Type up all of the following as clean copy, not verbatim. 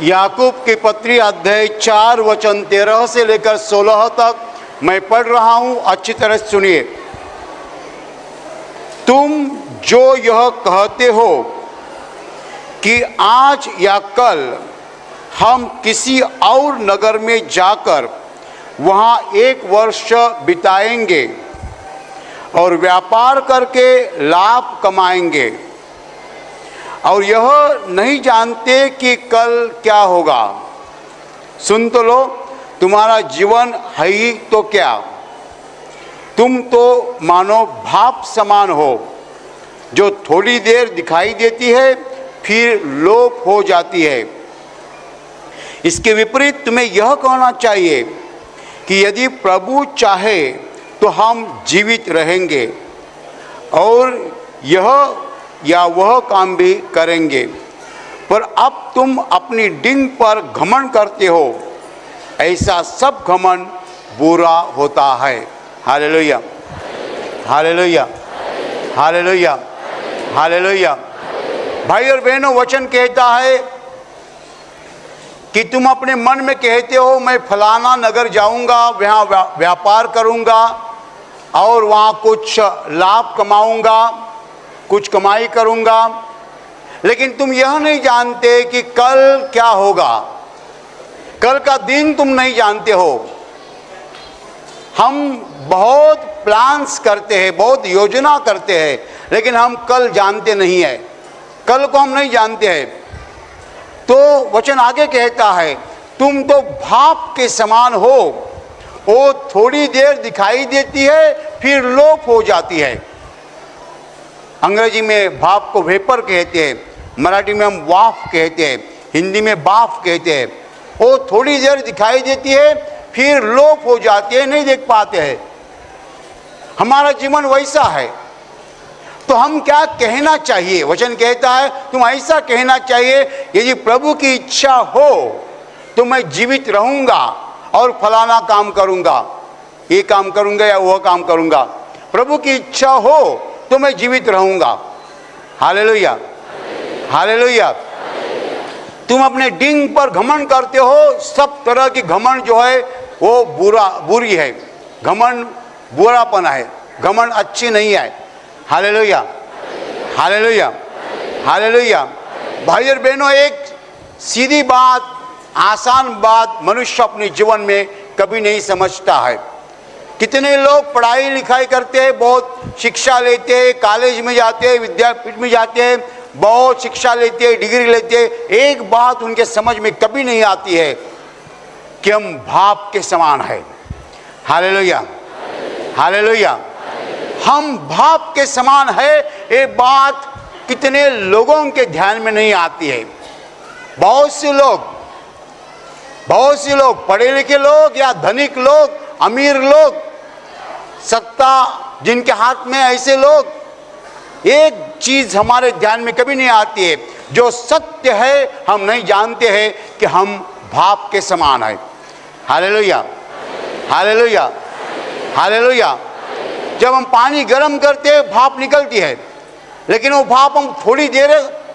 याकूब की पत्री अध्याय 4 वचन 13 से लेकर 16 तक मैं पढ़ रहा हूं, अच्छी तरह सुनिए। तुम जो यह कहते हो कि आज या कल हम किसी और नगर में जाकर वहां 1 वर्ष बिताएंगे और व्यापार करके लाभ कमाएंगे और यह नहीं जानते कि कल क्या होगा। सुन तो लो, तुम्हारा जीवन है ही तो क्या। तुम तो मानो भाप समान हो जो थोड़ी देर दिखाई देती है फिर लोप हो जाती है। इसके विपरीत तुम्हें यह कहना चाहिए कि यदि प्रभु चाहे तो हम जीवित रहेंगे और यह या वह काम भी करेंगे। पर अब तुम अपनी डिंग पर घमंड करते हो, ऐसा सब घमंड बुरा होता है। Hallelujah, hallelujah, hallelujah, hallelujah. भाई और बहनों, वचन कहता है कि तुम अपने मन में कहते हो मैं फलाना नगर जाऊंगा, वहाँ व्यापार करूंगा और वहाँ कुछ लाभ कमाऊंगा, कुछ कमाई करूंगा, लेकिन तुम यह नहीं जानते कि कल क्या होगा। कल का दिन तुम नहीं जानते हो। हम बहुत प्लान्स करते हैं, बहुत योजना करते हैं, लेकिन हम कल जानते नहीं है। कल को हम नहीं जानते हैं। तो वचन आगे कहता है, तुम तो भाप के समान हो, वो थोड़ी देर दिखाई देती है फिर लोप हो जाती है। अंग्रेजी में भाप को वेपर कहते हैं, मराठी में हम वाफ कहते हैं, हिंदी में बाफ कहते हैं। वो थोड़ी देर दिखाई देती है फिर लोप हो जाती है, नहीं देख पाते हैं। हमारा जीवन वैसा है। तो हम क्या कहना चाहिए? वचन कहता है तुम ऐसा कहना चाहिए, यदि प्रभु की इच्छा हो तो मैं जीवित रहूंगा और फलाना काम करूंगा, ये काम करूंगा या वह काम करूंगा। प्रभु की इच्छा हो तो मैं जीवित रहूंगा। Hallelujah, hallelujah. तुम अपने डिंग पर घमंड करते हो। सब तरह की घमंड जो है वो बुरी है। घमंड बुरापन है, घमंड अच्छी नहीं है। Hallelujah, hallelujah, hallelujah. भाई और बहनों, एक सीधी बात, आसान बात मनुष्य अपने जीवन में कभी नहीं समझता है। कितने लोग पढ़ाई लिखाई करते हैं, बहुत शिक्षा लेते हैं, कॉलेज में जाते हैं, विद्यापीठ में जाते हैं, बहुत शिक्षा लेते हैं, डिग्री लेते हैं। एक बात उनके समझ में कभी नहीं आती है कि हम भाप के समान है। Hallelujah, hallelujah. हम भाप के समान है, ये बात कितने लोगों के ध्यान में नहीं आती है। बहुत से लोग पढ़े लिखे लोग या धनिक लोग, अमीर लोग, सत्ता जिनके हाथ में, ऐसे लोग, एक चीज हमारे ध्यान में कभी नहीं आती है। जो सत्य है हम नहीं जानते हैं कि हम भाप के समान है। Hallelujah, hallelujah, hallelujah. जब हम पानी गर्म करते हैं भाप निकलती है, लेकिन वो भाप हम थोड़ी देर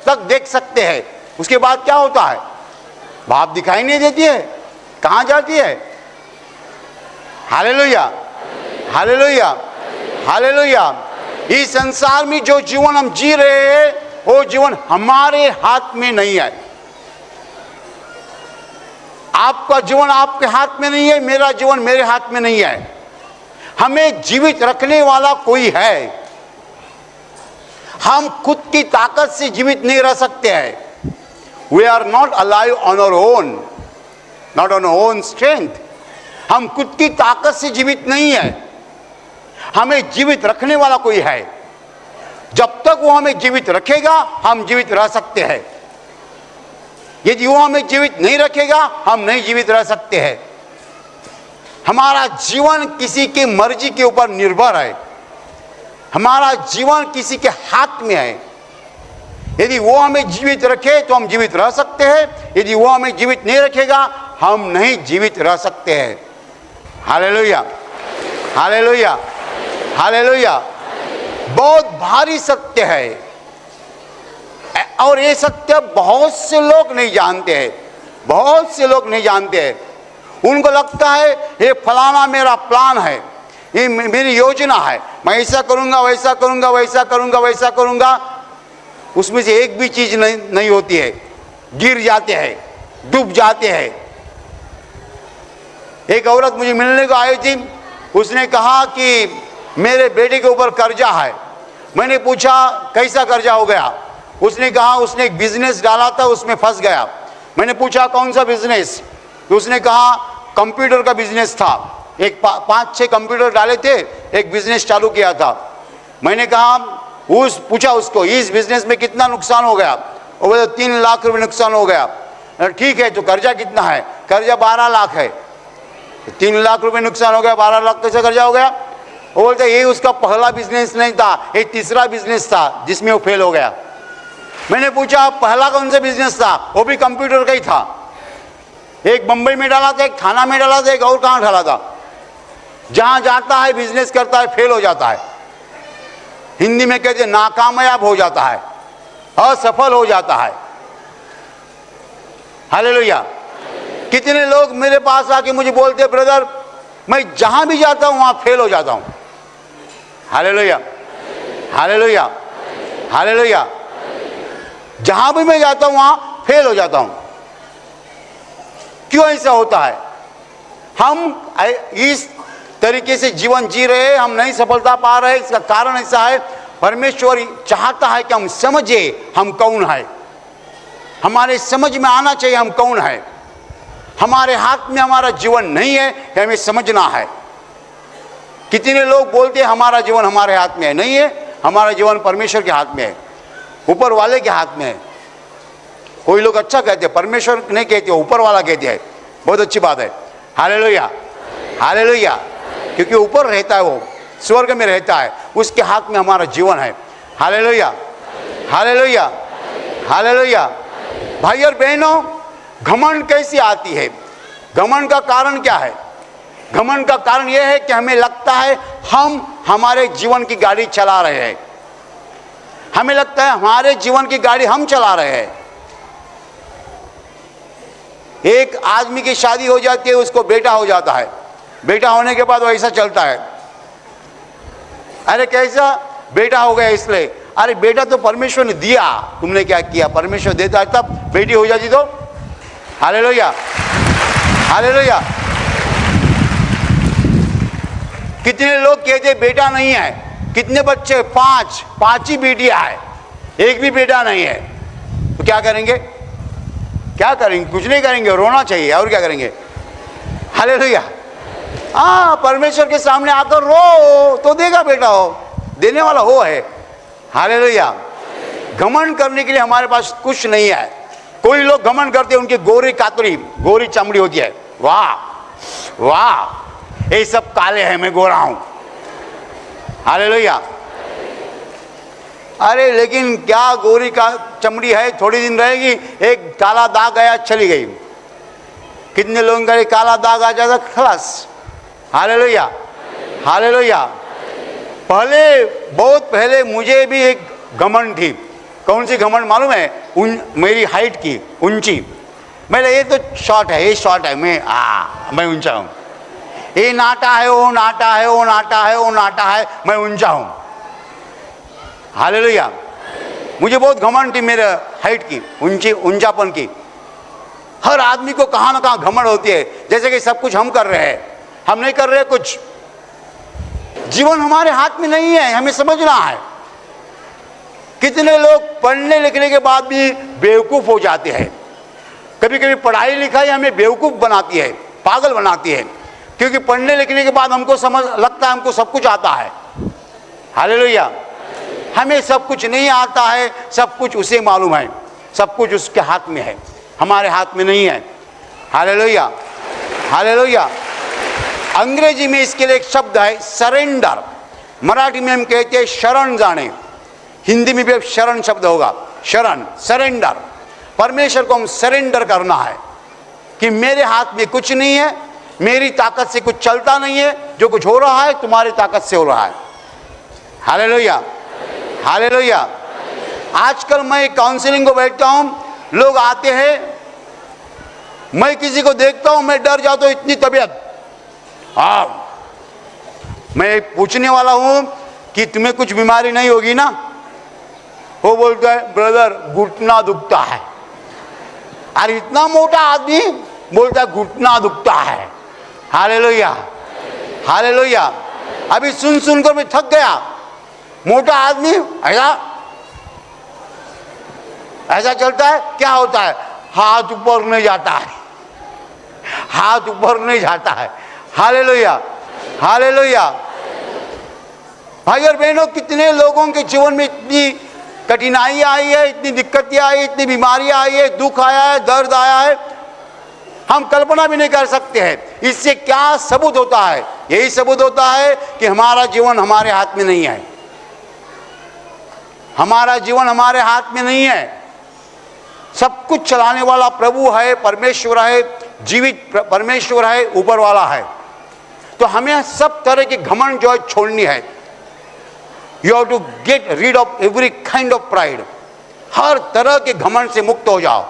तक देख सकते हैं, उसके बाद क्या होता है? भाप दिखाई नहीं देती है, कहाँ जाती है? Hallelujah, hallelujah, hallelujah. इस संसार में जो जीवन हम जी रहे हैं वो जीवन हमारे हाथ में नहीं है। आपका जीवन आपके हाथ में नहीं है, मेरा जीवन मेरे हाथ में नहीं है। हमें जीवित रखने वाला कोई है। हम खुद की ताकत से जीवित नहीं रह सकते हैं। We are not alive on our own, not on our own strength. हम खुद की ताकत से जीवित नहीं है। हमें जीवित रखने वाला कोई है। जब तक वो हमें जीवित रखेगा हम जीवित रह सकते हैं। यदि वो हमें जीवित नहीं रखेगा हम नहीं जीवित रह सकते हैं। हमारा जीवन किसी की मर्जी के ऊपर निर्भर है। हमारा जीवन किसी के हाथ में है। यदि वो हमें जीवित रखे तो हम जीवित रह सकते हैं, यदि वो हमें जीवित नहीं रखेगा हम नहीं जीवित रह सकते हैं। Hallelujah, hallelujah, hallelujah. बहुत भारी सत्य है और ये सत्य बहुत से लोग नहीं जानते हैं। बहुत से लोग नहीं जानते हैं। उनको लगता है ये फलाना मेरा प्लान है, ये मेरी योजना है, मैं ऐसा करूँगा, वैसा करूँगा, वैसा करूँगा, वैसा करूँगा। उसमें से एक भी चीज़ नहीं होती है, गिर जाते हैं, डूब जाते हैं। एक औरत मुझे मिलने को आई थी, उसने कहा कि मेरे बेटे के ऊपर कर्जा है। मैंने पूछा कैसा कर्जा हो गया? उसने कहा उसने एक बिजनेस डाला था, उसमें फंस गया। मैंने पूछा कौन सा बिजनेस? तो उसने कहा कंप्यूटर का बिजनेस था, एक 5-6 कंप्यूटर डाले थे, एक बिजनेस चालू किया था। मैंने कहा पूछा उसको इस बिजनेस में कितना नुकसान हो गया? वो बोले 3 लाख रुपए नुकसान हो गया। ठीक है, तो कर्जा कितना है? कर्जा 12 लाख है। 3 लाख रुपए नुकसान हो गया, 12 लाख कैसे कर्जा हो गया? वो बोलते ये उसका पहला बिजनेस नहीं था, ये तीसरा बिजनेस था जिसमें वो फेल हो गया। मैंने पूछा पहला कौन सा बिजनेस था? वो भी कंप्यूटर का ही था। एक बंबई में डाला था, एक थाना में डाला था, एक और कहाँ डाला था। जहां जाता है बिजनेस करता है, फेल हो जाता है। हिंदी में कहते नाकामयाब हो जाता है, असफल हो जाता है। हालेलुया। कितने लोग मेरे पास आके मुझे बोलते ब्रदर मैं जहां भी जाता हूं वहां फेल हो जाता हूं। Hallelujah, hallelujah, hallelujah. जहां भी मैं जाता हूं वहां फेल हो जाता हूं। क्यों ऐसा होता है? हम इस तरीके से जीवन जी रहे हैं, हम नहीं सफलता पा रहे। इसका कारण ऐसा है, परमेश्वर चाहता है कि हम समझे हम कौन है। हमारे समझ में आना चाहिए हम कौन है। हमारे हाथ में हमारा जीवन नहीं है, हमें समझना है। कितने लोग बोलते हैं हमारा जीवन हमारे हाथ में है। नहीं है, हमारा जीवन परमेश्वर के हाथ में है, ऊपर वाले के हाथ में है। कोई लोग अच्छा कहते हैं, परमेश्वर नहीं कहते, ऊपर वाला कहते हैं। बहुत अच्छी बात है। Hallelujah, hallelujah. क्योंकि ऊपर रहता है, वो स्वर्ग में रहता है, उसके हाथ में हमारा जीवन है। Hallelujah, hallelujah, hallelujah. भाई और बहनों, घमंड कैसी आती है? घमंड का कारण क्या है? घमंड का कारण यह है कि हमें लगता है हम हमारे जीवन की गाड़ी चला रहे हैं। हमें लगता है हमारे जीवन की गाड़ी हम चला रहे हैं। एक आदमी की शादी हो जाती है, उसको बेटा हो जाता है। बेटा होने के बाद वो ऐसा चलता है, अरे कैसा बेटा हो गया इसलिए? अरे बेटा तो परमेश्वर ने दिया, तुमने क्या किया? परमेश्वर देता है तब बेटी हो जाती तो। Hallelujah, hallelujah. कितने लोग कहते बेटा नहीं है, कितने बच्चे? 5 ही बेटियां है, एक भी बेटा नहीं है। तो क्या करेंगे? क्या करेंगे? कुछ नहीं करेंगे, रोना चाहिए। और क्या करेंगे? हालेलुया। हाँ, परमेश्वर के सामने आकर रो तो देगा बेटा, हो देने वाला वो है। हालेलुया। घमंड करने के लिए हमारे पास कुछ नहीं है। कोई लोग घमंड करते हैं, उनकी गोरी चमड़ी होती है। वाह वाह, ये सब काले हैं, मैं गोरा हूं। हालेलुया। अरे लेकिन क्या गोरी का चमड़ी है, थोड़ी दिन रहेगी, एक काला दाग आया, चली गई। कितने लोगों का काला दाग आ जाता, खलास। Hallelujah, hallelujah. पहले, बहुत पहले मुझे भी एक घमंड थी। कौन सी घमंड मालूम है? मेरी हाइट की, ऊंची। मैंने ये तो शॉर्ट है, ये शॉर्ट है, मैं ऊंचा हूँ। ये नाटा है, वो नाटा है, वो नाटा है, वो नाटा है, मैं ऊंचा हूँ। हालेलुया। मुझे बहुत घमंड थी मेरे हाइट की, ऊंचापन की। हर आदमी को कहाँ ना कहाँ घमंड होती है, जैसे कि सब कुछ हम कर रहे हैं। हम नहीं कर रहे कुछ। जीवन हमारे हाथ में नहीं है, हमें समझना है। कितने लोग पढ़ने लिखने के बाद भी बेवकूफ हो जाते हैं। कभी कभी पढ़ाई लिखाई हमें बेवकूफ बनाती है, पागल बनाती है, क्योंकि पढ़ने लिखने के बाद हमको समझ लगता है हमको सब कुछ आता है। हालेलुया। हमें सब कुछ नहीं आता है, सब कुछ उसे मालूम है, सब कुछ उसके हाथ में है, हमारे हाथ में नहीं है। Hallelujah, hallelujah. अंग्रेजी में इसके लिए एक शब्द है सरेंडर। मराठी में हम कहते हैं शरण जाने, हिंदी में भी शरण शब्द होगा, शरण, सरेंडर। परमेश्वर को हम सरेंडर करना है कि मेरे हाथ में कुछ नहीं है, मेरी ताकत से कुछ चलता नहीं है, जो कुछ हो रहा है तुम्हारी ताकत से हो रहा है। Hallelujah, hallelujah. आजकल मैं काउंसलिंग को बैठता हूँ, लोग आते हैं, मैं किसी को देखता हूं, मैं डर जाता हूं, इतनी तबीयत। मैं पूछने वाला हूं कि तुम्हें कुछ बीमारी नहीं होगी ना? वो बोलता है ब्रदर घुटना दुखता है। अरे इतना मोटा आदमी बोलता है घुटना दुखता है। Hallelujah, hallelujah. अभी सुन सुनकर मैं थक गया। मोटा आदमी ऐसा चलता है, क्या होता है? हाथ ऊपर नहीं जाता है, हाथ ऊपर नहीं जाता है। Hallelujah, hallelujah. भाई और बहनों, कितने लोगों के जीवन में इतनी कठिनाई आई है, इतनी दिक्कतें आई, इतनी बीमारियां आई है, दुख आया है, दर्द आया है, हम कल्पना भी नहीं कर सकते हैं। इससे क्या सबूत होता है? यही सबूत होता है कि हमारा जीवन हमारे हाथ में नहीं है। हमारा जीवन हमारे हाथ में नहीं है। सब कुछ चलाने वाला प्रभु है, परमेश्वर है, जीवित परमेश्वर है, ऊपर वाला है। तो हमें सब तरह की घमंड जो है छोड़नी है। You have to get rid of every kind of pride. हर तरह के घमंड से मुक्त हो जाओ।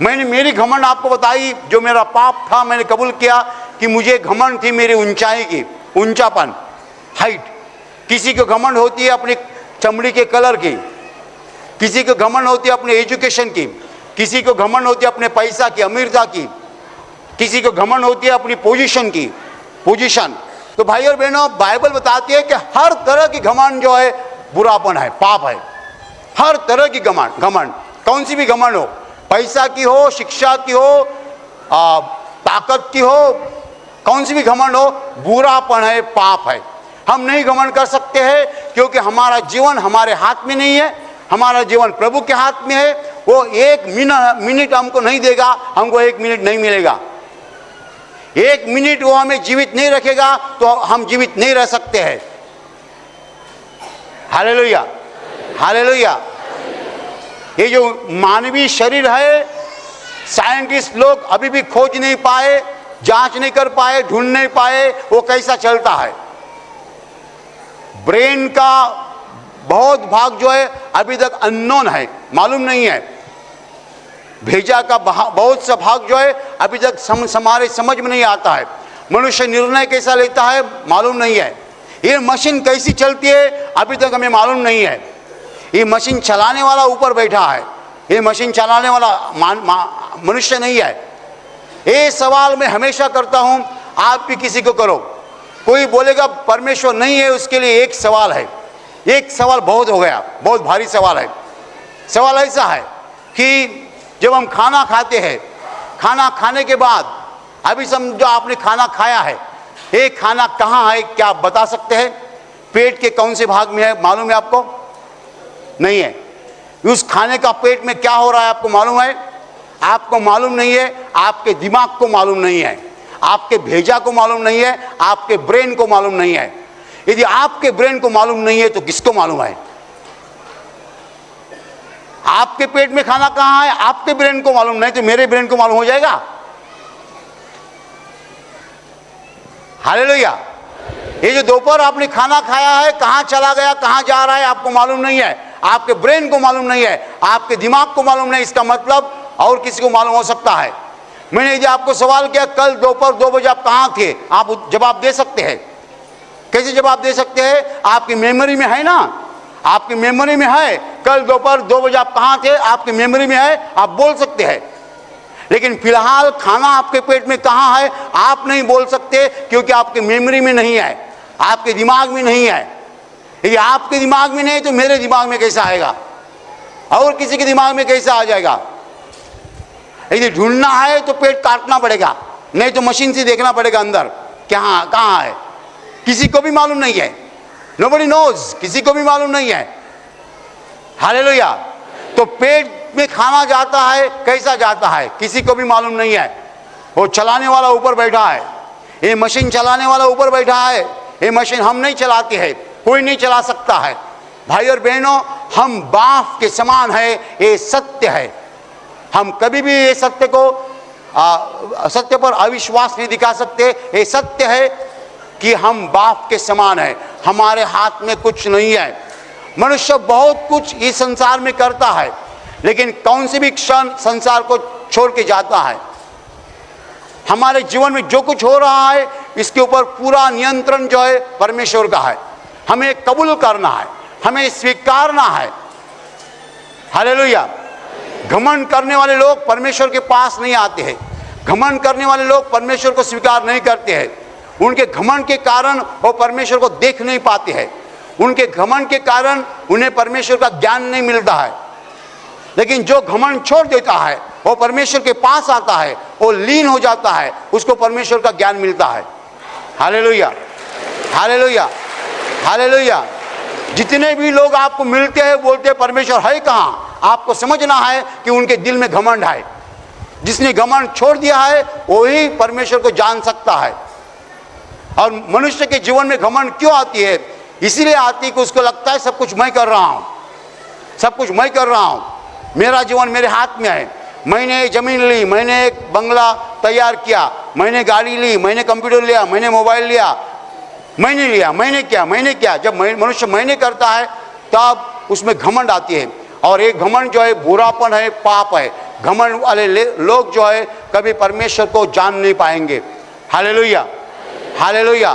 मैंने मेरी घमंड आपको बताई, जो मेरा पाप था मैंने कबूल किया कि मुझे घमंड थी मेरी ऊंचाई की, ऊंचापन, हाइट। किसी को घमंड होती है अपनी चमड़ी के कलर की, किसी को घमंड होती है अपने एजुकेशन की, किसी को घमंड होती है अपने पैसा की, अमीरता की, किसी को घमंड होती है अपनी पोजीशन की, पोजीशन। तो भाई और बहनों, बाइबल बताती है कि हर तरह की घमंड जो है बुरापन है, पाप है। हर तरह की घमंड, कौन सी भी घमंड हो, पैसा की हो, शिक्षा की हो, ताकत की हो, कौन सी भी घमंड हो, बुरापन है, पाप है। हम नहीं घमंड कर सकते हैं क्योंकि हमारा जीवन हमारे हाथ में नहीं है। हमारा जीवन प्रभु के हाथ में है। वो एक मिनट हमको नहीं देगा, हमको एक मिनट नहीं मिलेगा। एक मिनट वो हमें जीवित नहीं रखेगा तो हम जीवित नहीं रह सकते हैं। Hallelujah, hallelujah. ये जो मानवीय शरीर है, साइंटिस्ट लोग अभी भी खोज नहीं पाए, जांच नहीं कर पाए, ढूंढ नहीं पाए वो कैसा चलता है। ब्रेन का बहुत भाग जो है अभी तक अननोन है, मालूम नहीं है। भेजा का बहुत सा भाग जो है अभी तक हमारे समझ में नहीं आता है। मनुष्य निर्णय कैसा लेता है मालूम नहीं है। ये मशीन कैसी चलती है अभी तक हमें मालूम नहीं है। ये मशीन चलाने वाला ऊपर बैठा है, ये मशीन चलाने वाला मनुष्य नहीं है। ये सवाल मैं हमेशा करता हूँ, आप भी किसी को करो। कोई बोलेगा परमेश्वर नहीं है, उसके लिए एक सवाल है। एक सवाल बहुत हो गया, बहुत भारी सवाल है। सवाल ऐसा है कि जब हम खाना खाते हैं, खाना खाने के बाद अभी समझो आपने खाना खाया है, ये खाना कहाँ है क्या आप बता सकते हैं? पेट के कौन से भाग में है मालूम है आपको? नहीं है। उस खाने का पेट में क्या हो रहा है आपको मालूम है? आपको मालूम नहीं है। आपके दिमाग को मालूम नहीं है, आपके भेजा को मालूम नहीं है, आपके ब्रेन को मालूम नहीं है। यदि आपके ब्रेन को मालूम नहीं है तो किसको मालूम है? आपके पेट में खाना कहाँ है आपके ब्रेन को मालूम नहीं तो मेरे ब्रेन को मालूम हो जाएगा। हालेलुया। ये जो दोपहर आपने खाना खाया है कहाँ चला गया, कहाँ जा रहा है आपको मालूम नहीं है, आपके ब्रेन को मालूम नहीं है, आपके दिमाग को मालूम नहीं। इसका मतलब और किसी को मालूम हो सकता है। मैंने यदि आपको सवाल किया कल दोपहर 2 बजे आप कहाँ थे, आप जवाब दे सकते हैं। कैसे जवाब दे सकते हैं? आपकी मेमोरी में है ना, आपकी मेमोरी में है। कल दोपहर 2 बजे आप कहाँ थे, आपकी मेमोरी में है, आप बोल सकते हैं। लेकिन फिलहाल खाना आपके पेट में कहाँ है आप नहीं बोल सकते, क्योंकि आपके मेमोरी में नहीं है, आपके दिमाग में नहीं है। यदि आपके दिमाग में नहीं तो मेरे दिमाग में कैसा आएगा और किसी के दिमाग में कैसा आ जाएगा? यदि ढूंढना है तो पेट काटना पड़ेगा, नहीं तो मशीन से देखना पड़ेगा अंदर क्या कहाँ है। किसी को भी मालूम नहीं है। Nobody knows, किसी को भी मालूम नहीं है। हालेलुया। तो पेट में खाना जाता है, कैसा जाता है किसी को भी मालूम नहीं है। वो चलाने वाला ऊपर बैठा है, ये मशीन चलाने वाला ऊपर बैठा है। ये मशीन हम नहीं चलाते हैं, कोई नहीं चला सकता है। भाई और बहनों, हम बाप के समान है, ये सत्य है। हम कभी भी ये सत्य को सत्य पर अविश्वास नहीं दिखा सकते। ये सत्य है कि हम बाप के समान है, हमारे हाथ में कुछ नहीं है। मनुष्य बहुत कुछ इस संसार में करता है, लेकिन कौन सी भी क्षण संसार को छोड़ के जाता है। हमारे जीवन में जो कुछ हो रहा है इसके ऊपर पूरा नियंत्रण जो है परमेश्वर का है। हमें कबूल करना है, हमें स्वीकारना है। हालेलुया। घमंड करने वाले लोग परमेश्वर के पास नहीं आते हैं। घमंड करने वाले लोग परमेश्वर को स्वीकार नहीं करते हैं। उनके घमंड के कारण वो परमेश्वर को देख नहीं पाते हैं। उनके घमंड के कारण उन्हें परमेश्वर का ज्ञान नहीं मिलता है। लेकिन जो घमंड छोड़ देता है वो परमेश्वर के पास आता है, वो लीन हो जाता है, उसको परमेश्वर का ज्ञान मिलता है। Hallelujah, hallelujah, hallelujah. जितने भी लोग आपको मिलते हैं बोलते हैं परमेश्वर है कहाँ, आपको समझना है कि उनके दिल में घमंड है। जिसने घमंड छोड़ दिया है वही परमेश्वर को जान सकता है। और मनुष्य के जीवन में घमंड क्यों आती है? इसीलिए आती है कि उसको लगता है सब कुछ मैं कर रहा हूँ, सब कुछ मैं कर रहा हूँ, मेरा जीवन मेरे हाथ में है। मैंने जमीन ली, मैंने एक बंगला तैयार किया, मैंने गाड़ी ली, मैंने कंप्यूटर लिया, मैंने मोबाइल लिया, मैंने लिया, मैंने किया। जब मनुष्य मैंने करता है तब उसमें घमंड आती है। और एक घमंड जो है बुरापन है, पाप है। घमंड वाले लोग जो है कभी परमेश्वर को जान नहीं पाएंगे। Hallelujah, hallelujah.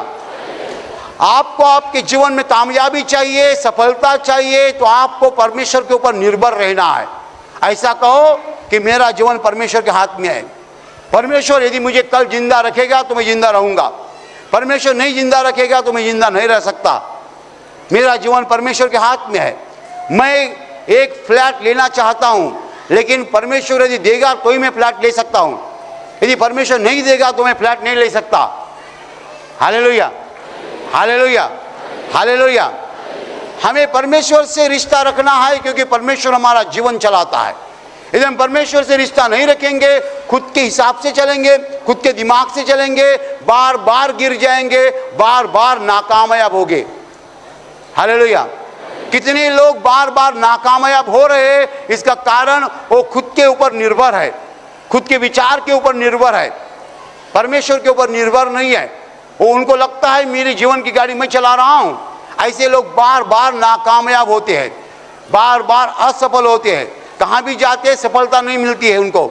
आपको आपके जीवन में कामयाबी चाहिए, सफलता चाहिए तो आपको परमेश्वर के ऊपर निर्भर रहना है। ऐसा कहो कि मेरा जीवन परमेश्वर के हाथ में है। परमेश्वर यदि मुझे कल जिंदा रखेगा तो मैं जिंदा रहूंगा, परमेश्वर नहीं जिंदा रखेगा तो मैं जिंदा नहीं रह सकता। मेरा जीवन परमेश्वर के हाथ में है। मैं एक फ्लैट लेना चाहता हूं, लेकिन परमेश्वर यदि देगा तो ही मैं फ्लैट ले सकता हूं। यदि परमेश्वर नहीं देगा तो मैं फ्लैट नहीं ले सकता। Hallelujah, hallelujah, hallelujah. हमें परमेश्वर से रिश्ता रखना है क्योंकि परमेश्वर हमारा जीवन चलाता है। यदि हम परमेश्वर से रिश्ता नहीं रखेंगे, खुद के हिसाब से चलेंगे, खुद के दिमाग से चलेंगे, बार बार गिर जाएंगे, बार बार नाकामयाब होंगे। हालेलुया। कितने लोग बार बार नाकामयाब हो रहे हैं, इसका कारण वो खुद के ऊपर निर्भर है, खुद के विचार के ऊपर निर्भर है, परमेश्वर के ऊपर निर्भर नहीं है। वो उनको लगता है मेरे जीवन की गाड़ी मैं चला रहा हूं। ऐसे लोग बार बार नाकामयाब होते हैं, बार बार असफल होते हैं, कहां भी जाते हैं सफलता नहीं मिलती है उनको।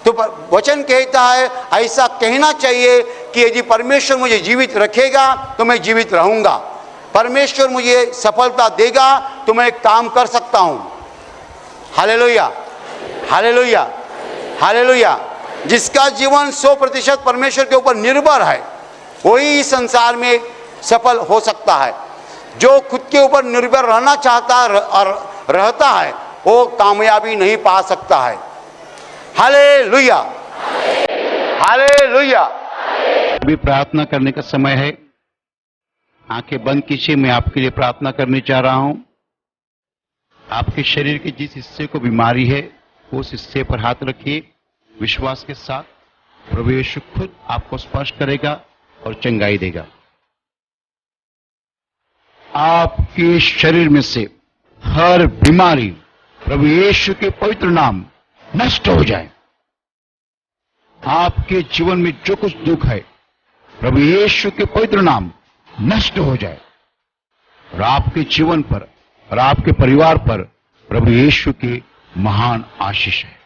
तो वचन कहता है ऐसा कहना चाहिए कि यदि परमेश्वर मुझे जीवित रखेगा तो मैं जीवित रहूंगा, परमेश्वर मुझे सफलता देगा तो मैं काम कर सकता हूं। Hallelujah, hallelujah, hallelujah. जिसका जीवन 100% परमेश्वर के ऊपर निर्भर है वही इस संसार में सफल हो सकता है। जो खुद के ऊपर निर्भर रहना चाहता और रहता है वो कामयाबी नहीं पा सकता है। Hallelujah, hallelujah. अभी प्रार्थना करने का समय है। आंखें बंद कीजिए। मैं आपके लिए प्रार्थना करने चाह रहा हूं। आपके शरीर के जिस हिस्से को बीमारी है उस हिस्से पर हाथ रखिए विश्वास के साथ। प्रभु यीशु खुद आपको स्पर्श करेगा और चंगाई देगा। आपके शरीर में से हर बीमारी प्रभु यीशु के पवित्र नाम नष्ट हो जाए। आपके जीवन में जो कुछ दुख है प्रभु यीशु के पवित्र नाम नष्ट हो जाए और आपके जीवन पर और आपके परिवार पर प्रभु यीशु की महान आशीष है।